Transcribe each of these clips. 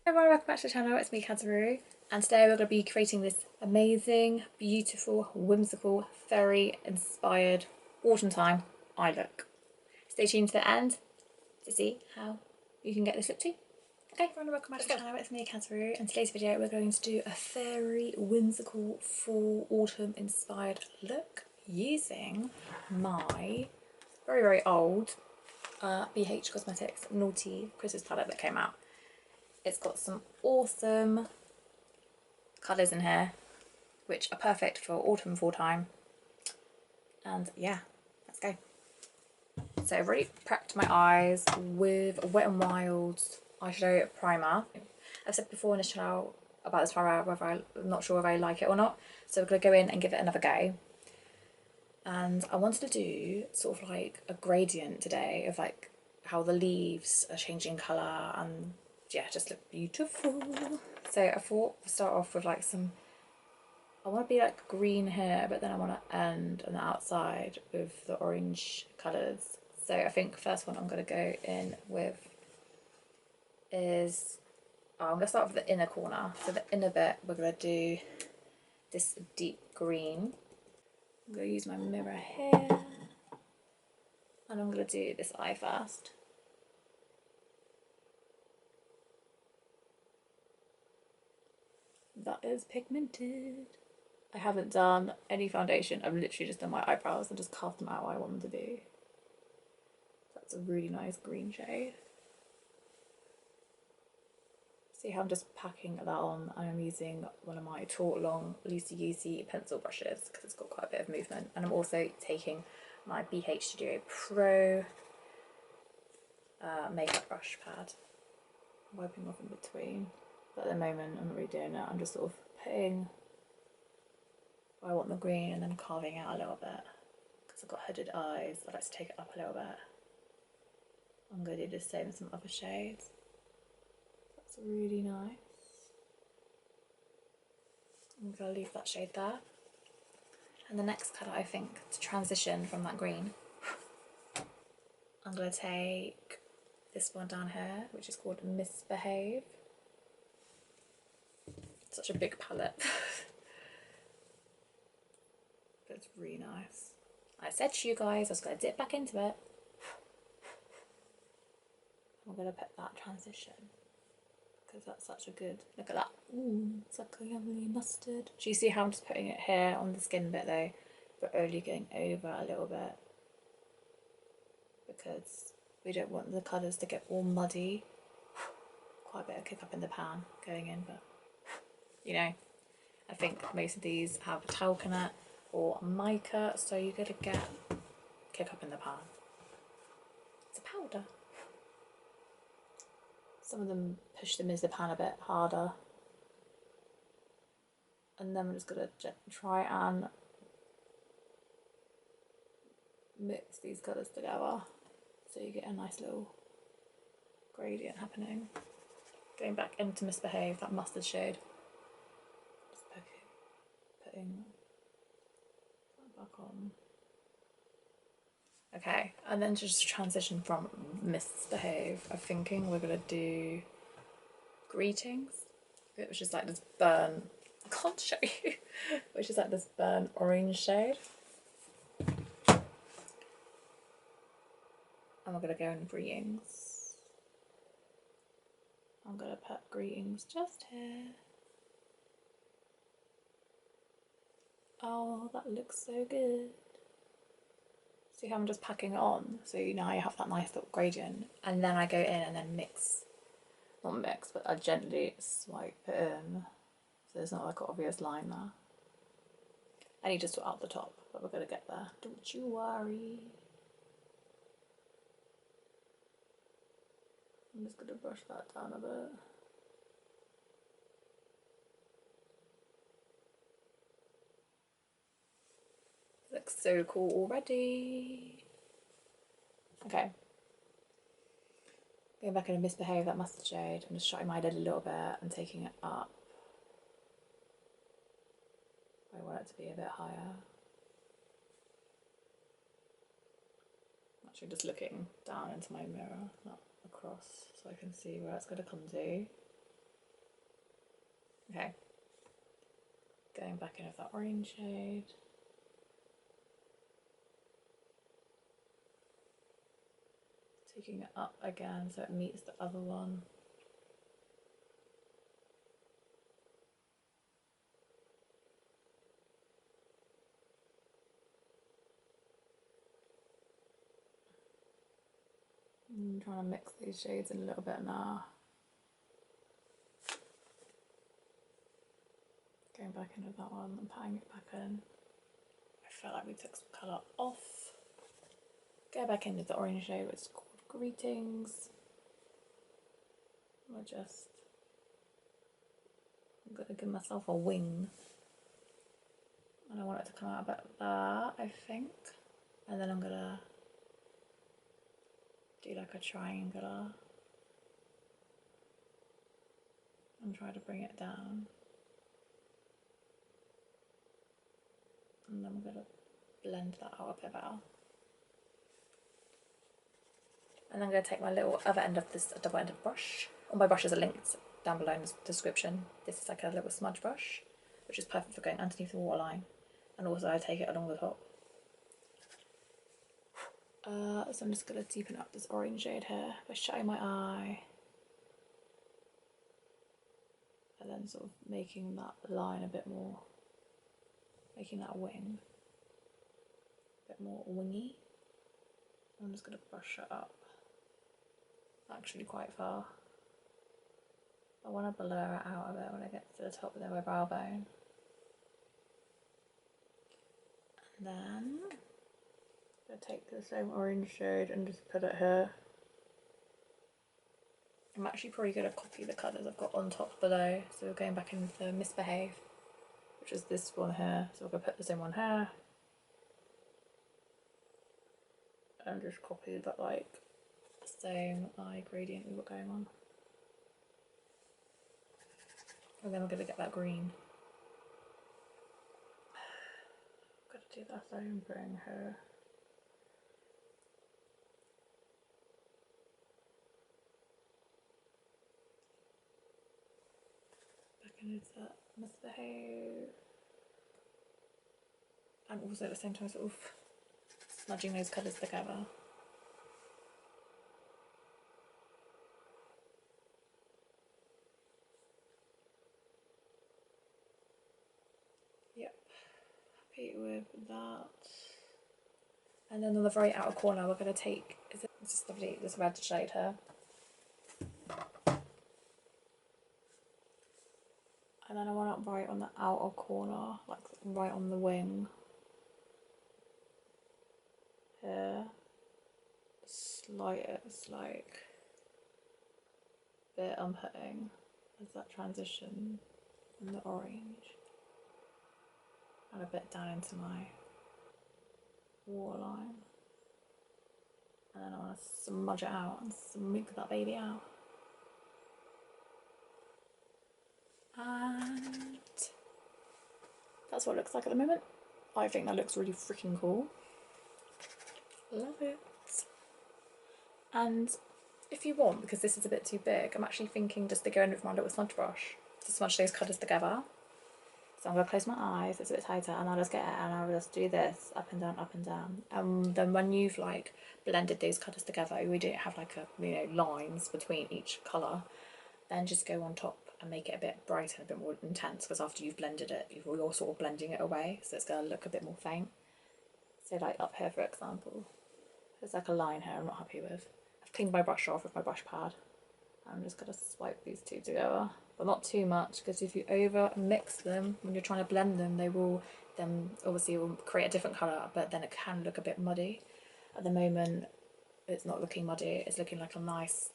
Everyone, welcome back to the channel. It's me, Kazzaroo, and today we're going to be creating this amazing, beautiful, whimsical, fairy inspired autumn time eye look. Stay tuned to the end to see how you can get this look too. Okay, everyone, welcome back to the channel. It's me, Kazzaroo, and today's video we're going to do a fairy, whimsical, fall autumn inspired look using my very, very old BH Cosmetics Naughty Christmas palette that came out. It's got some awesome colours in here, which are perfect for autumn fall time. And yeah, let's go. So I've already prepped my eyes with Wet n Wild eyeshadow primer. I've said before in this channel about this primer, whether I'm not sure if I like it or not. So we're going to go in and give it another go. And I wanted to do sort of like a gradient today of like how the leaves are changing colour and yeah, just look beautiful. So I thought we'll start off with like some, I want to be like green here, but then I want to end on the outside with the orange colours. So I think the first one I'm going to go in with is, I'm going to start with the inner corner. So the inner bit, we're going to do this deep green. I'm going to use my mirror here. And I'm going to do this eye first. That is pigmented. I haven't done any foundation. I've literally just done my eyebrows and just carved them out what I want them to be. That's a really nice green shade. See how I'm just packing that on, and I'm using one of my Taut Long Loosey Goosey pencil brushes because it's got quite a bit of movement. And I'm also taking my BH Studio Pro makeup brush pad, wiping off in between. But at the moment I'm not really doing that. I'm just sort of putting where I want the green and then carving out a little bit. Because I've got hooded eyes, I like to take it up a little bit. I'm going to do the same with some other shades. That's really nice. I'm going to leave that shade there. And the next colour, I think, to transition from that green, I'm going to take this one down here, which is called Misbehave. Such a big palette. But it's really nice. I said to you guys I was going to dip back into it. I'm going to put that transition because that's such a good, look at that. Ooh, it's like a yummy mustard. Do you see how I'm just putting it here on the skin bit though, but only going over a little bit because we don't want the colours to get all muddy. Quite a bit of kick up in the pan going in, but you know, I think most of these have talc in it or mica, so you're going to get kick up in the pan. It's a powder. Some of them push them into the pan a bit harder. And then we're just going to try and mix these colours together so you get a nice little gradient happening. Going back into Misbehave, that mustard shade. Just putting that back on. Okay, and then just transition from Misbehave, I'm thinking we're going to do Greetings, which is like this burn, I can't show you, which is like this burn orange shade. And we're going to go in Greetings. I'm going to put Greetings just here. Oh, that looks so good. See how I'm just packing it on, so now you have that nice little gradient, and then I go in and then mix, not mix, but I gently swipe it in, so there's not like an obvious line there. I need to sort out the top, but we're going to get there, don't you worry. I'm just going to brush that down a bit. Looks so cool already. Okay. Going Going back in and Misbehave, that mustard shade, I'm just shutting my lid a little bit and taking it up. I want it to be a bit higher. I'm actually just looking down into my mirror, not across, so I can see where it's going to come to. Okay. Going back in with that orange shade. Taking it up again so it meets the other one. I'm trying to mix these shades in a little bit now. Going back into that one and patting it back in. I feel like we took some colour off. Go back into the orange shade, which is called Greetings. I'm gonna give myself a wing. And I want it to come out about that, I think. And then I'm gonna do like a triangular and try to bring it down. And then I'm gonna blend that out a bit better. And I'm going to take my little other end of this double-ended brush. All my brushes are linked down below in the description. This is like a little smudge brush, which is perfect for going underneath the waterline. And also I take it along the top. So I'm just going to deepen up this orange shade here by shutting my eye. And then sort of making that line a bit more, making that wing a bit more wingy. I'm just going to brush it up. Actually quite far. I want to blur it out a bit when I get to the top of my brow bone. And then I'm going to take the same orange shade and just put it here. I'm actually probably going to copy the colours I've got on top below. So we're going back into the Misbehave, which is this one here. So we're going to put the same one here. And just copy that like same eye gradient we've got going on. And then we're going to get that green. I'm going to do that same thing here. Back into that Misbehave. And also at the same time sort of smudging those colours together. Yep, happy with that. And then on the very outer corner we're going to take, this lovely, this red shade here. And then I want it right on the outer corner, like right on the wing. Here. Slightest like bit I'm putting as that transition from the orange. And a bit down into my waterline. And then I want to smudge it out and smooth that baby out. And that's what it looks like at the moment. I think that looks really freaking cool. Love it. And if you want, because this is a bit too big, I'm actually thinking just to go in with my little smudge brush to smudge those colours together. So I'm going to close my eyes, it's a bit tighter, and I'll just get it and I'll just do this up and down, up and down. And then when you've like blended those colours together, we don't have like a, you know, lines between each colour, then just go on top and make it a bit brighter, a bit more intense, because after you've blended it, you're sort of blending it away, so it's going to look a bit more faint. So like up here for example, there's like a line here I'm not happy with. I've cleaned my brush off with my brush pad. I'm just going to swipe these two together, but not too much, because if you over mix them when you're trying to blend them, they will then obviously will create a different colour, but then it can look a bit muddy. At the moment it's not looking muddy, it's looking like a nice,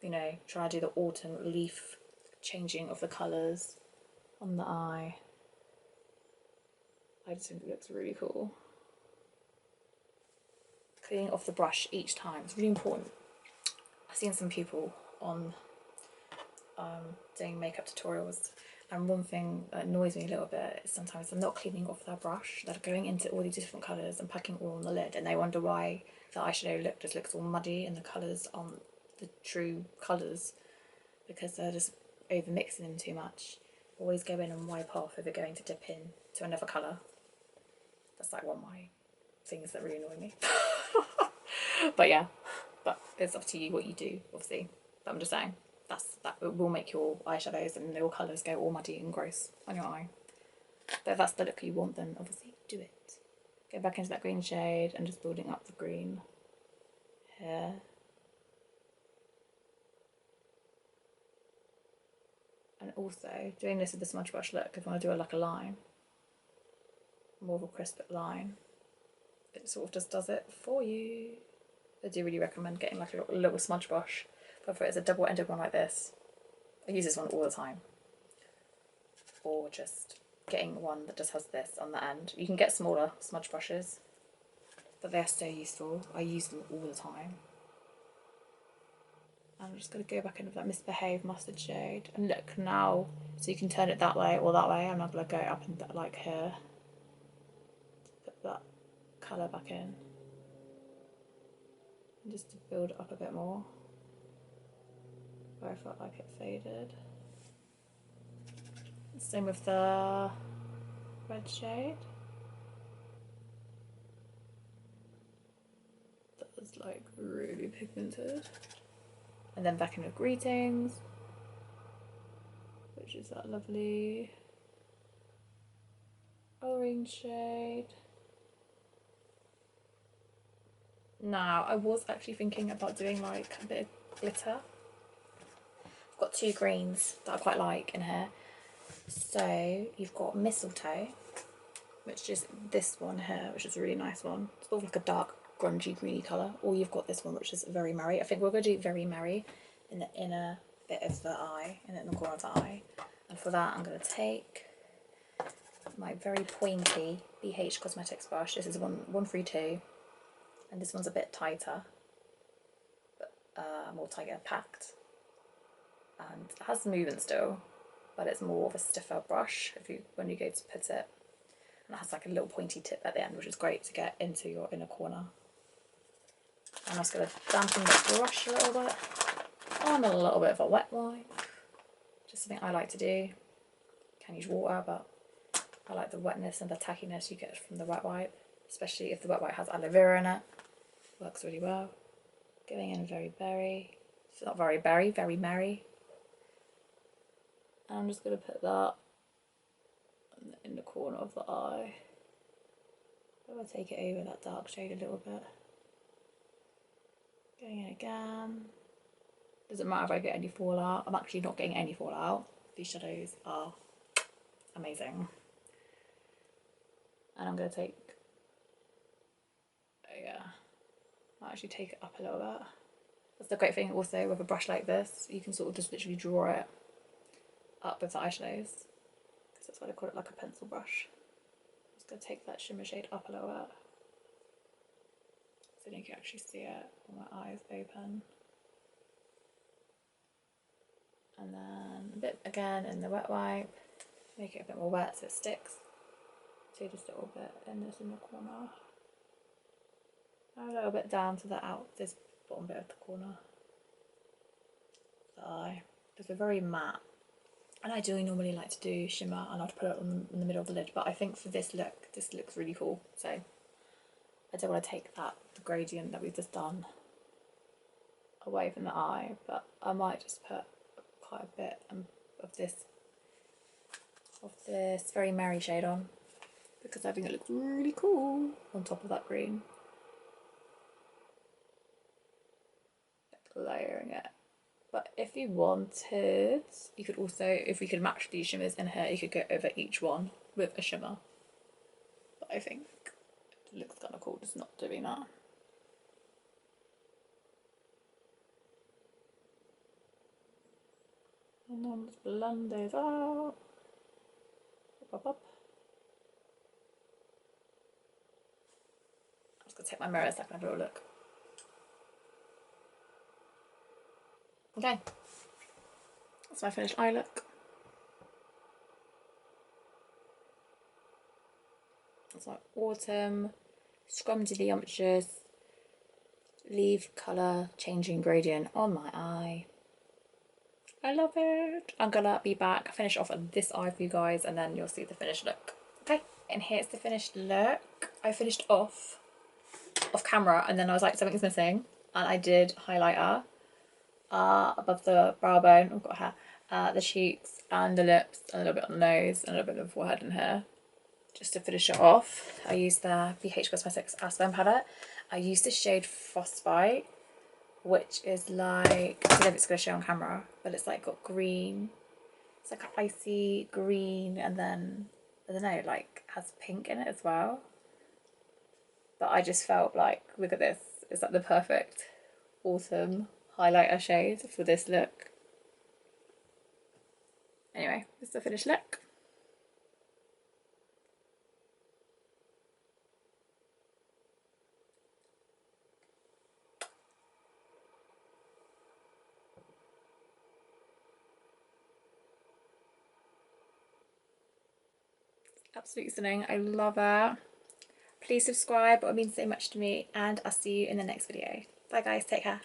you know, trying to do the autumn leaf changing of the colours on the eye. I just think it looks really cool. Cleaning off the brush each time is really important. I've seen some people on doing makeup tutorials, and one thing that annoys me a little bit is sometimes they're not cleaning off their brush. They're going into all these different colours and packing all on the lid, and they wonder why the eyeshadow look just looks all muddy and the colours aren't the true colours, because they're just over mixing them too much. Always go in and wipe off if you're going to dip in to another colour. That's like one of my things that really annoy me. But yeah, but it's up to you what you do, obviously. But I'm just saying, that will make your eyeshadows and your colours go all muddy and gross on your eye. But if that's the look you want, then obviously do it. Go back into that green shade and just building up the green here. And also doing this with the smudge brush look, if I want to do it like a line, more of a crisp line, it sort of just does it for you. I do really recommend getting like a little smudge brush, whether it's a double-ended one like this. I use this one all the time. Or just getting one that just has this on the end. You can get smaller smudge brushes, but they're so useful. I use them all the time. I'm just going to go back in with that Misbehave mustard shade. And look now, so you can turn it that way or that way. I'm not going to go up and like here. Put that colour back in. And just to build it up a bit more. Where I felt like it faded. Same with the red shade. That was like really pigmented. And then back in with Greetings, which is that lovely orange shade. Now, I was actually thinking about doing like a bit of glitter. I've got two greens that I quite like in here. So you've got Mistletoe, which is this one here, which is a really nice one. It's sort of like a dark grungy greeny colour. Or you've got this one, which is Very Merry. I think we're going to do Very Merry in the inner bit of the eye, and in the corner of the eye. And for that, I'm going to take my very pointy BH Cosmetics brush. This is 132, and this one's a bit tighter, but more tighter packed. And it has movement still, but it's more of a stiffer brush when you go to put it. And it has like a little pointy tip at the end, which is great to get into your inner corner. And I'm just going to dampen the brush a little bit on a little bit of a wet wipe. Just something I like to do. You can use water, but I like the wetness and the tackiness you get from the wet wipe, especially if the wet wipe has aloe vera in it. Works really well. Going in very berry. It's not very berry, very merry. And I'm just going to put that in the corner of the eye. I'm going to take it over that dark shade a little bit. Going in again. Doesn't matter if I get any fallout. I'm actually not getting any fallout. These shadows are amazing. And I'm going to take, I'll actually take it up a little bit. That's the great thing also with a brush like this, you can sort of just literally draw it up with the eyeshadows, because that's why they call it like a pencil brush. I'm just going to take that shimmer shade up a little bit, so you can actually see it when my eyes open. And then a bit again in the wet wipe, make it a bit more wet so it sticks. So just a little bit in this in the corner. And a little bit down to this bottom bit of the corner. The eye. Because they're very matte. And I do normally like to do shimmer and I'd put it in the middle of the lid. But I think for this look, this looks really cool. So I don't want to take the gradient that we've just done away from the eye. But I might just put quite a bit of this Very Merry shade on, because I think it looks really cool on top of that green. Like layering it. But if you wanted, you could also, if we could match these shimmers in here, you could go over each one with a shimmer. But I think it looks kind of cool just not doing that. And then just blend those out. Up, up. I'm just going to take my mirror so I can have a little look. Okay, that's my finished eye look. It's like autumn, scrumdiddlyumptious, leaf colour changing gradient on my eye. I love it. I'm gonna be back, finish off this eye for you guys, and then you'll see the finished look. Okay, and here's the finished look. I finished off camera, and then I was like, something's missing, and I did highlighter above the brow bone. I've got hair, the cheeks and the lips, and a little bit on the nose, and a little bit on the forehead and hair. Just to finish it off, I used the BH Cosmetics Aspen palette. I used the shade Frostbite, which is like, I don't know if it's going to show on camera, but it's like got green. It's like an icy green, and then, I don't know, like has pink in it as well. But I just felt like, look at this, it's like the perfect autumn highlighter shade for this look. Anyway, this is the finished look. Absolutely stunning. I love it. Please subscribe, it means so much to me, and I'll see you in the next video. Bye guys, take care.